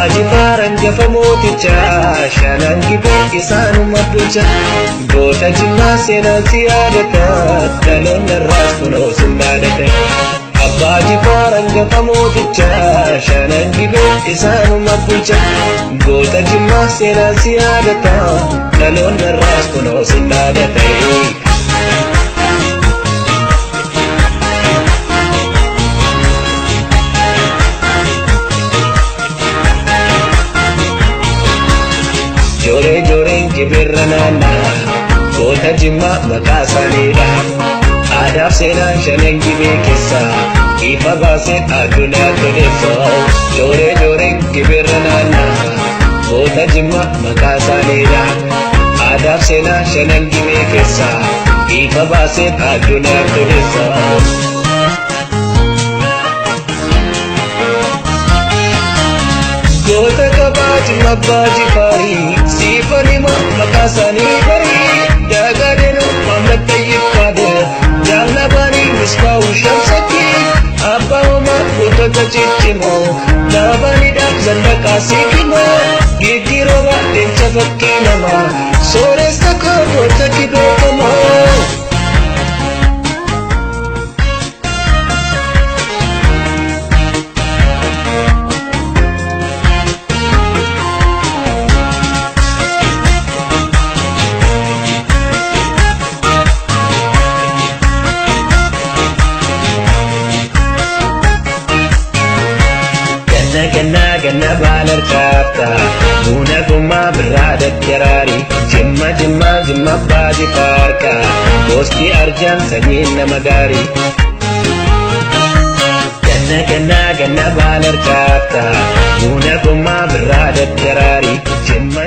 Jifaaraan gafa mootichaa shanan gibee isaanuma bulcha goota Jimmaa seenaan si yaadata dhaloonni irraas kunoo sin dhaadata. Abbaa Jifaaraan gafa mootichaa shanan gibee isaanuma bulcha goota Jimmaa seenaan si yaadata dhaloonni irraas kunoo sin dhaadata. Jore joreen kibirra naannaa goota Jimmaa maqaa isaaniidha. Aadaaf seenaan shanan gibee keessaa ifa baasee addunyaatti odeessa. Jore joreen kibirra naannaa goota Jimmaa maqaa isaaniidha. Aadaaf seenaan shanan gibee keessaa ifa baasee addunyaatti odeessa. Goota qabaa Jimmaa abbaa Jifaarii siifanima maqaa isaanii barii dagaadenu mamlakka yiffaade jaalabanii misbaa'u shamsatti abbaa homaa gootota ciccimoo laabaniidhaaf zallaqaa siiqimoo gigirooba leenca fakkii namaa sooressa koo goota kibootamoo. Ganna baalar kaafta buna gummaa birraa daddaraari Jimma abbaa Jifaarka gosti arjaan sanyiin nama gaarii. Ganna baalar kaafta buna gummaa birraa daddaraari Jimma